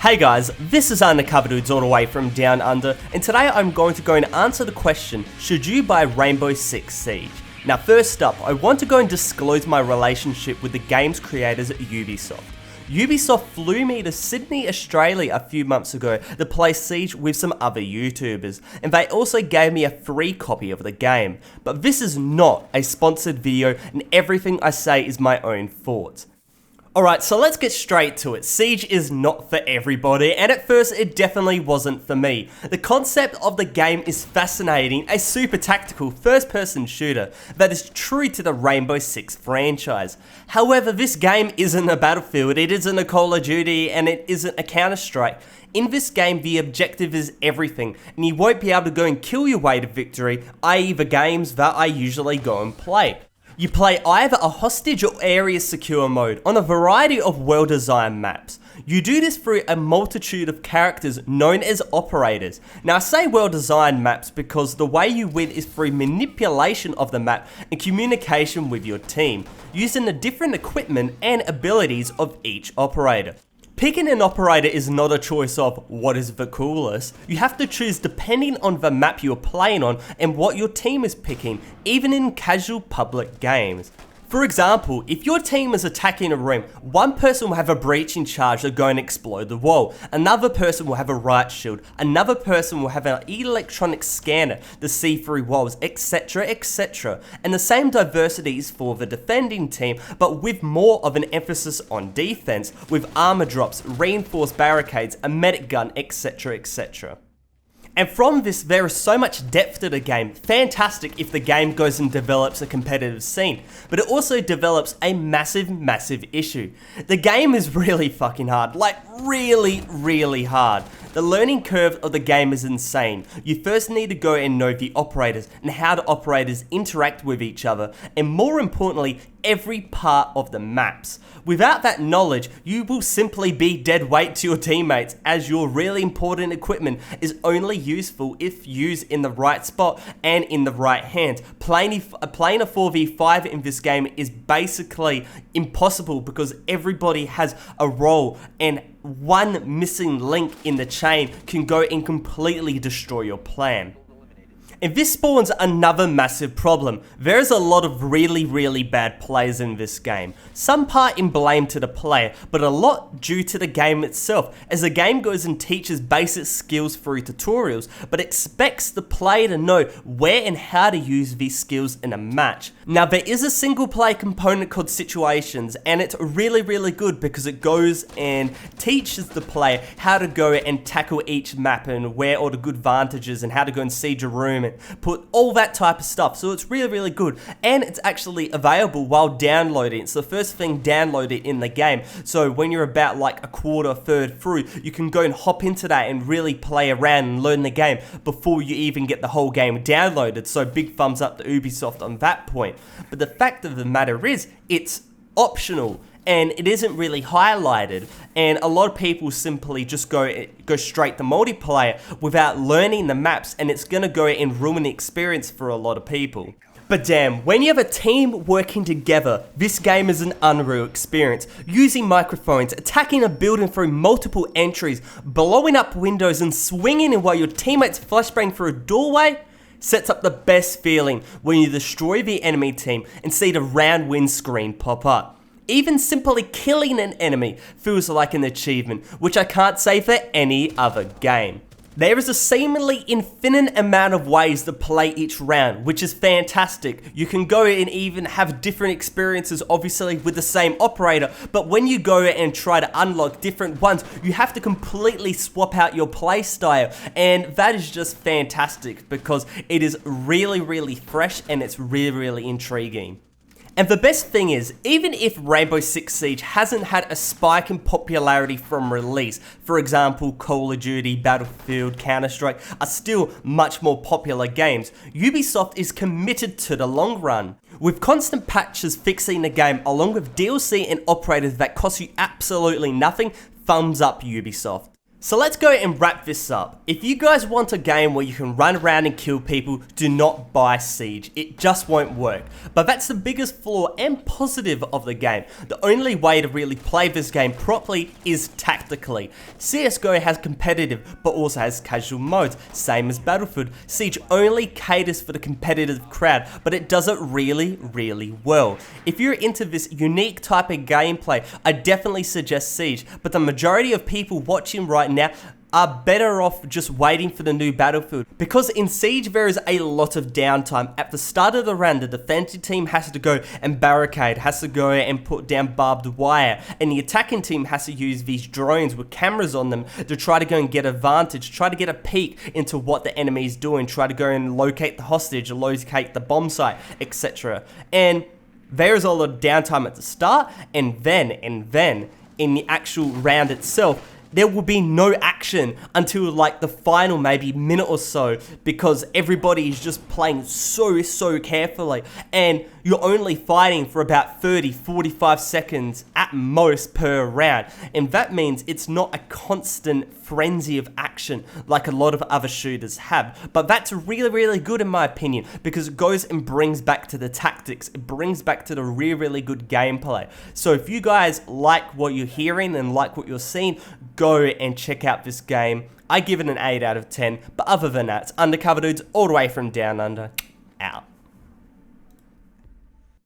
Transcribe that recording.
Hey guys, this is Undercover Dudes all the way from Down Under, and today I'm going to go and answer the question, should you buy Rainbow Six Siege? Now first up, I want to go and disclose my relationship with the game's creators at Ubisoft. Ubisoft flew me to Sydney, Australia a few months ago to play Siege with some other YouTubers, and they also gave me a free copy of the game. But this is not a sponsored video, and everything I say is my own thoughts. Alright, so let's get straight to it. Siege is not for everybody, and at first it definitely wasn't for me. The concept of the game is fascinating, a super tactical first-person shooter that is true to the Rainbow Six franchise. However, this game isn't a Battlefield, it isn't a Call of Duty, and it isn't a Counter-Strike. In this game, the objective is everything, and you won't be able to go and kill your way to victory, i.e. the games that I usually go and play. You play either a hostage or area secure mode on a variety of well-designed maps. You do this through a multitude of characters known as operators. Now I say well-designed maps because the way you win is through manipulation of the map and communication with your team, using the different equipment and abilities of each operator. Picking an operator is not a choice of what is the coolest. You have to choose depending on the map you're playing on and what your team is picking, even in casual public games. For example, if your team is attacking a room, one person will have a breaching charge to go and explode the wall, another person will have a riot shield, another person will have an electronic scanner to see through walls, etc, etc. And the same diversity is for the defending team, but with more of an emphasis on defense, with armor drops, reinforced barricades, a medic gun, etc, etc. And from this, there is so much depth to the game. Fantastic if the game goes and develops a competitive scene, but it also develops a massive issue. The game is really fucking hard, like really hard. The learning curve of the game is insane. You first need to go and know the operators and how the operators interact with each other, and more importantly, every part of the maps. Without that knowledge, you will simply be dead weight to your teammates, as your really important equipment is only useful if used in the right spot and in the right hands. Playing a 4v5 in this game is basically impossible because everybody has a role, and one missing link in the chain can go and completely destroy your plan. And this spawns another massive problem. There is a lot of really bad players in this game. Some part in blame to the player, but a lot due to the game itself, as the game goes and teaches basic skills through tutorials, but expects the player to know where and how to use these skills in a match. Now there is a single player component called situations, and it's really good because it goes and teaches the player how to go and tackle each map and where all the good advantages and how to go and siege a room and put all that type of stuff. So it's really good, and it's actually available while downloading. It's the first thing downloaded in the game, so when you're about like a quarter, third through, you can go and hop into that and really play around and learn the game before you even get the whole game downloaded. So big thumbs up to Ubisoft on that point. But the fact of the matter is, it's optional and it isn't really highlighted, and a lot of people simply just go straight to multiplayer without learning the maps, and it's gonna go and ruin the experience for a lot of people. But damn, when you have a team working together, this game is an unreal experience. Using microphones, attacking a building through multiple entries, blowing up windows and swinging in while your teammates flashbang through a doorway sets up the best feeling when you destroy the enemy team and see the round win screen pop up. Even simply killing an enemy feels like an achievement, which I can't say for any other game. There is a seemingly infinite amount of ways to play each round, which is fantastic. You can go and even have different experiences, obviously with the same operator, but when you go and try to unlock different ones, you have to completely swap out your playstyle, and that is just fantastic because it is really fresh and it's really intriguing. And the best thing is, even if Rainbow Six Siege hasn't had a spike in popularity from release, for example Call of Duty, Battlefield, Counter-Strike are still much more popular games, Ubisoft is committed to the long run. With constant patches fixing the game along with DLC and operators that cost you absolutely nothing, thumbs up Ubisoft. So let's go and wrap this up. If you guys want a game where you can run around and kill people, do not buy Siege. It just won't work. But that's the biggest flaw and positive of the game. The only way to really play this game properly is tactically. CSGO has competitive, but also has casual modes, same as Battlefield. Siege only caters for the competitive crowd, but it does it really, really well. If you're into this unique type of gameplay, I definitely suggest Siege, but the majority of people watching right now are better off just waiting for the new Battlefield, because in Siege there is a lot of downtime. At the start of the round, the defensive team has to go and barricade, has to go and put down barbed wire, and the attacking team has to use these drones with cameras on them to try to go and get advantage, try to get a peek into what the enemy is doing, try to go and locate the hostage, locate the bomb site, etc. And there's a lot of downtime at the start, and then in the actual round itself, there will be no action until like the final maybe minute or so, because everybody is just playing so carefully, and you're only fighting for about 30-45 seconds at most per round, and that means it's not a constant frenzy of action like a lot of other shooters have. But that's really good in my opinion, because it goes and brings back to the tactics, it brings back to the really good gameplay. So if you guys like what you're hearing and like what you're seeing, go and check out this game. I give it an 8 out of 10, but other than that, it's Undercover Dudes all the way from Down Under, out.